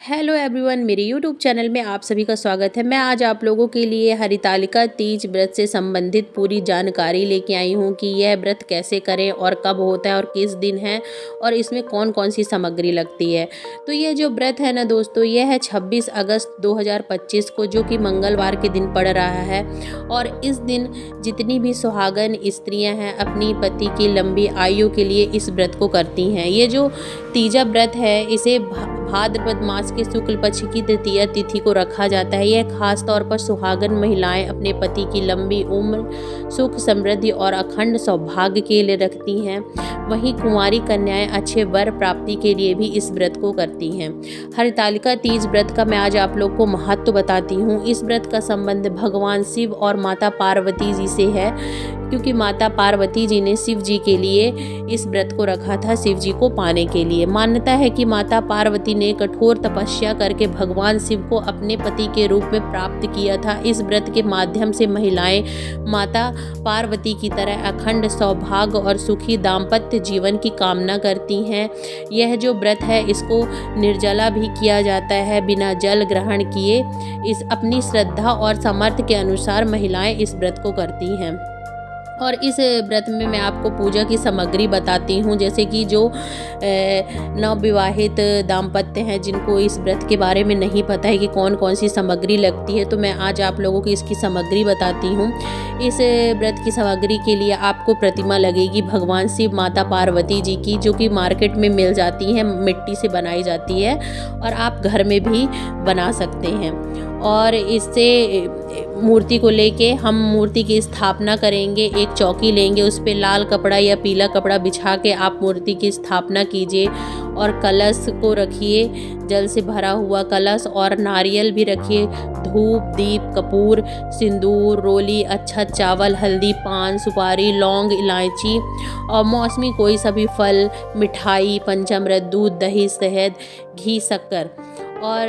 Hello everyone, मेरे YouTube channel में आप सभी का स्वागत है। मैं आज आप लोगों के लिए हरितालिका तीज व्रत से संबंधित पूरी जानकारी लेके आई हूँ कि यह व्रत कैसे करें और कब होता है और किस दिन है और इसमें कौन कौन सी सामग्री लगती है। तो यह जो व्रत है ना दोस्तों, यह है 26 अगस्त 2025 को, जो कि मंगलवार के दिन पड़ रहा है। और इस दिन जितनी भी सुहागन स्त्रियाँ हैं अपनी पति की लंबी आयु के लिए इस व्रत को करती हैं। ये जो तीजा व्रत है इसे भाद्रपद मास के शुक्ल पक्ष की तृतीया तिथि को रखा जाता है। यह खास तौर पर सुहागन महिलाएं अपने पति की लंबी उम्र, सुख, समृद्धि और अखंड सौभाग्य के लिए रखती हैं। वहीं कुंवारी कन्याएं अच्छे वर प्राप्ति के लिए भी इस व्रत को करती हैं। हरितालिका तीज व्रत का मैं आज आप लोग को महत्व बताती हूँ। इस व्रत का संबंध भगवान शिव और माता पार्वती जी से है, क्योंकि माता पार्वती जी ने शिव जी के लिए इस व्रत को रखा था, शिव जी को पाने के लिए। मान्यता है कि माता पार्वती ने कठोर तपस्या करके भगवान शिव को अपने पति के रूप में प्राप्त किया था। इस व्रत के माध्यम से महिलाएं माता पार्वती की तरह अखंड सौभाग्य और सुखी दाम्पत्य जीवन की कामना करती हैं। यह जो व्रत है इसको निर्जला भी किया जाता है, बिना जल ग्रहण किए। इस अपनी श्रद्धा और सामर्थ्य के अनुसार महिलाएं इस व्रत को करती हैं। और इस व्रत में मैं आपको पूजा की सामग्री बताती हूँ, जैसे कि जो नवविवाहित दाम्पत्य हैं जिनको इस व्रत के बारे में नहीं पता है कि कौन कौन सी सामग्री लगती है, तो मैं आज आप लोगों को इसकी सामग्री बताती हूँ। इस व्रत की सामग्री के लिए आपको प्रतिमा लगेगी भगवान शिव माता पार्वती जी की, जो कि मार्केट में मिल जाती है, मिट्टी से बनाई जाती है और आप घर में भी बना सकते हैं। और इससे मूर्ति को लेके हम मूर्ति की स्थापना करेंगे। एक चौकी लेंगे, उस पे लाल कपड़ा या पीला कपड़ा बिछा के आप मूर्ति की स्थापना कीजिए और कलश को रखिए, जल से भरा हुआ कलश, और नारियल भी रखिए, धूप, दीप, कपूर, सिंदूर, रोली, अच्छत चावल, हल्दी, पान, सुपारी, लौंग, इलायची और मौसमी कोई सभी फल, मिठाई, पंचामृत, दूध, दही, शहद, घी, शक्कर और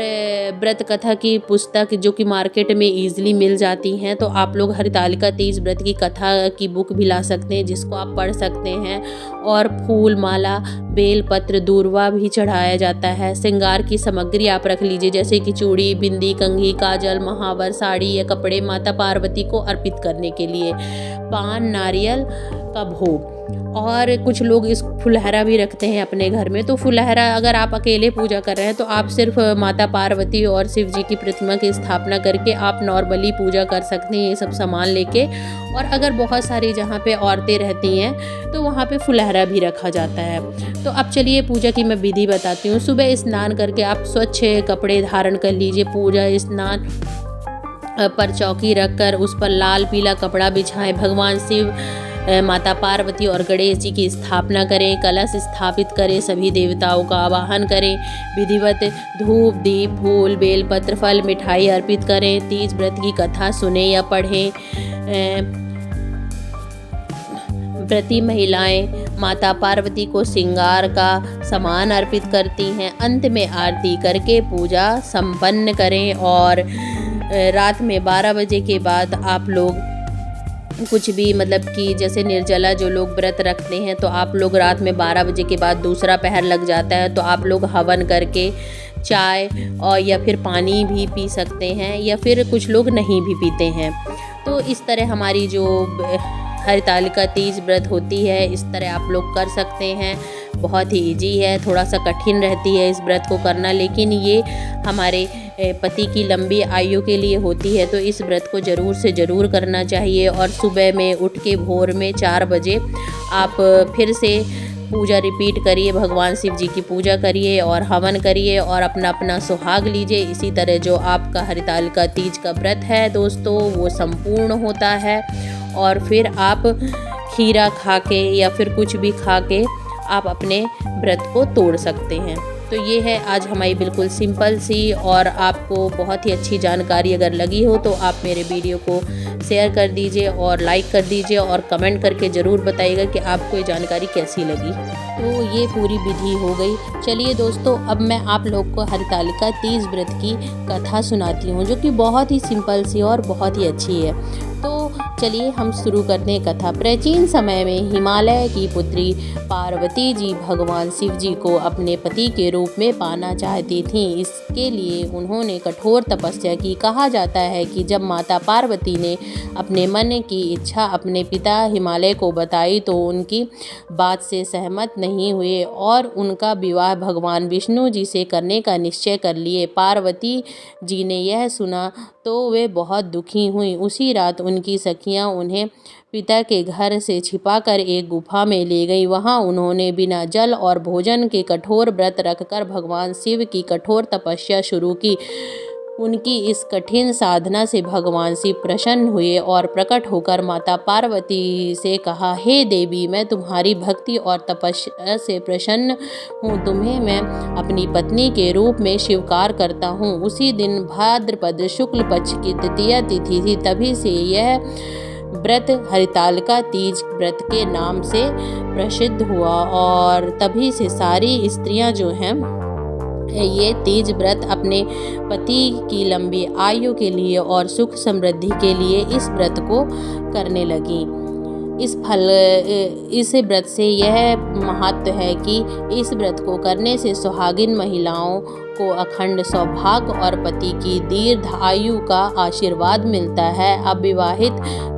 व्रत कथा की पुस्तक जो कि मार्केट में ईजिली मिल जाती हैं। तो आप लोग हरितालिका तीज व्रत की कथा की बुक भी ला सकते हैं, जिसको आप पढ़ सकते हैं। और फूल, माला, बेल पत्र, दूर्वा भी चढ़ाया जाता है। श्रृंगार की सामग्री आप रख लीजिए, जैसे कि चूड़ी, बिंदी, कंघी, काजल, महावर, साड़ी या कपड़े माता पार्वती को अर्पित करने के लिए। पान, नारियल का भोग। और कुछ लोग इस फुलहरा भी रखते हैं अपने घर में। तो फुलहरा अगर आप अकेले पूजा कर रहे हैं तो आप सिर्फ माता पार्वती और शिव जी की प्रतिमा की स्थापना करके आप नॉर्मली पूजा कर सकते हैं, ये सब सामान लेके। और अगर बहुत सारी जहाँ पे औरतें रहती हैं तो वहाँ पे फुलहरा भी रखा जाता है। तो अब चलिए पूजा की मैं विधि बताती हूँ। सुबह स्नान करके आप स्वच्छ कपड़े धारण कर लीजिए। पूजा स्नान पर चौकी रखकर उस पर लाल पीला कपड़ा बिछाएं। भगवान शिव, माता पार्वती और गणेश जी की स्थापना करें। कलश स्थापित करें। सभी देवताओं का आवाहन करें। विधिवत धूप, दीप, फूल, बेलपत्र, फल, मिठाई अर्पित करें। तीज व्रत की कथा सुने या पढ़ें। व्रती महिलाएं माता पार्वती को श्रृंगार का सामान अर्पित करती हैं। अंत में आरती करके पूजा संपन्न करें। और रात में 12 बजे के बाद आप लोग कुछ भी, मतलब कि जैसे निर्जला जो लोग व्रत रखते हैं तो आप लोग रात में 12 बजे के बाद दूसरा पहर लग जाता है तो आप लोग हवन करके चाय और या फिर पानी भी पी सकते हैं, या फिर कुछ लोग नहीं भी पीते हैं। तो इस तरह हमारी जो हरितालिका तीज व्रत होती है इस तरह आप लोग कर सकते हैं। बहुत ही इजी है, थोड़ा सा कठिन रहती है इस व्रत को करना, लेकिन ये हमारे पति की लंबी आयु के लिए होती है। तो इस व्रत को ज़रूर से ज़रूर करना चाहिए। और सुबह में उठ के भोर में 4 बजे आप फिर से पूजा रिपीट करिए, भगवान शिव जी की पूजा करिए और हवन करिए और अपना अपना सुहाग लीजिए। इसी तरह जो आपका हरितालिका तीज का व्रत है दोस्तों वो संपूर्ण होता है। और फिर आप खीरा खा के या फिर कुछ भी खा के आप अपने व्रत को तोड़ सकते हैं। तो ये है आज हमारी बिल्कुल सिंपल सी और आपको बहुत ही अच्छी जानकारी अगर लगी हो तो आप मेरे वीडियो को शेयर कर दीजिए और लाइक कर दीजिए और कमेंट करके ज़रूर बताइएगा कि आपको ये जानकारी कैसी लगी। तो ये पूरी विधि हो गई। चलिए दोस्तों, अब मैं आप लोग को हरितालिका तीज व्रत की कथा सुनाती हूँ, जो कि बहुत ही सिंपल सी और बहुत ही अच्छी है। तो चलिए हम शुरू करते हैं कथा। प्राचीन समय में हिमालय की पुत्री पार्वती जी भगवान शिव जी को अपने पति के रूप में पाना चाहती थीं। इसके लिए उन्होंने कठोर तपस्या की। कहा जाता है कि जब माता पार्वती ने अपने मन की इच्छा अपने पिता हिमालय को बताई तो उनकी बात से सहमत नहीं हुए और उनका विवाह भगवान विष्णु जी से करने का निश्चय कर लिए। पार्वती जी ने यह सुना तो वे बहुत दुखी हुई। उसी रात उनकी सखियां उन्हें पिता के घर से छिपाकर एक गुफा में ले गई। वहां उन्होंने बिना जल और भोजन के कठोर व्रत रखकर भगवान शिव की कठोर तपस्या शुरू की। उनकी इस कठिन साधना से भगवान शिव प्रसन्न हुए और प्रकट होकर माता पार्वती से कहा, हे देवी, मैं तुम्हारी भक्ति और तपस्या से प्रसन्न हूँ। तुम्हें मैं अपनी पत्नी के रूप में स्वीकार करता हूँ। उसी दिन भाद्रपद शुक्ल पक्ष की तृतीया तिथि थी। तभी से यह व्रत हरितालिका तीज व्रत के नाम से प्रसिद्ध हुआ और तभी से सारी स्त्रियां जो हैं ये तीज व्रत अपने पति की लंबी आयु के लिए और सुख समृद्धि के लिए इस व्रत को करने लगी। इस व्रत से यह महत्व है कि इस व्रत को करने से सुहागिन महिलाओं को अखंड सौभाग्य और पति की दीर्घ आयु का आशीर्वाद मिलता है। अविवाहित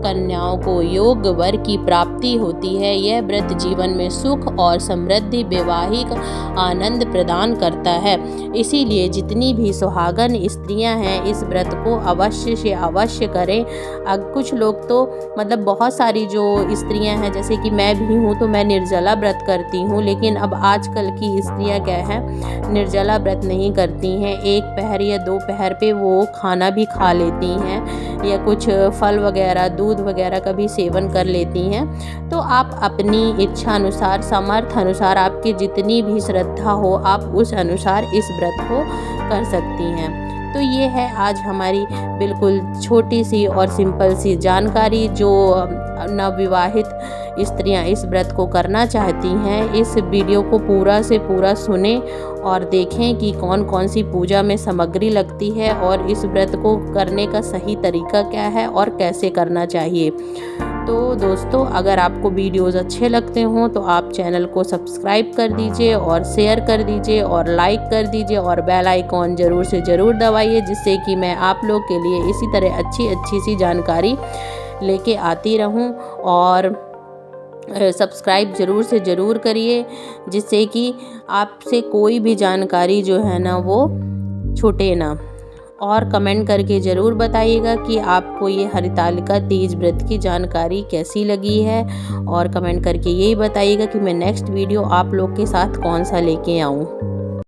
कन्याओं को योग्य वर की प्राप्ति होती है। यह व्रत जीवन में सुख और समृद्धि वैवाहिक आनंद प्रदान करता है। इसीलिए जितनी भी सुहागन स्त्रियां हैं इस व्रत को अवश्य से अवश्य करें। कुछ लोग तो मतलब बहुत सारी जो स्त्रियां हैं, जैसे कि मैं भी हूँ, तो मैं निर्जला व्रत करती हूँ, लेकिन अब आजकल की स्त्रियां क्या है, निर्जला व्रत नहीं करती हैं। एक पहर या दो पहर पे वो खाना भी खा लेती हैं या कुछ फल वगैरह दूध वगैरह का भी सेवन कर लेती हैं। तो आप अपनी इच्छा अनुसार, सामर्थ्य अनुसार, आपकी जितनी भी श्रद्धा हो, आप उस अनुसार इस व्रत को कर सकती हैं। तो ये है आज हमारी बिल्कुल छोटी सी और सिंपल सी जानकारी। जो नवविवाहित स्त्रियां इस व्रत को करना चाहती हैं, इस वीडियो को पूरा से पूरा सुने और देखें कि कौन कौन सी पूजा में सामग्री लगती है और इस व्रत को करने का सही तरीका क्या है और कैसे करना चाहिए। तो दोस्तों, अगर आपको वीडियोस अच्छे लगते हों तो आप चैनल को सब्सक्राइब कर दीजिए और शेयर कर दीजिए और लाइक कर दीजिए और बेल आइकॉन ज़रूर से ज़रूर दबाइए, जिससे कि मैं आप लोग के लिए इसी तरह अच्छी सी जानकारी लेके आती रहूं। और सब्सक्राइब ज़रूर से ज़रूर करिए, जिससे कि आपसे कोई भी जानकारी जो है ना वो छूटे ना। और कमेंट करके ज़रूर बताइएगा कि आपको ये हरितालिका तीज व्रत की जानकारी कैसी लगी है, और कमेंट करके यही बताइएगा कि मैं नेक्स्ट वीडियो आप लोग के साथ कौन सा लेके आऊँ।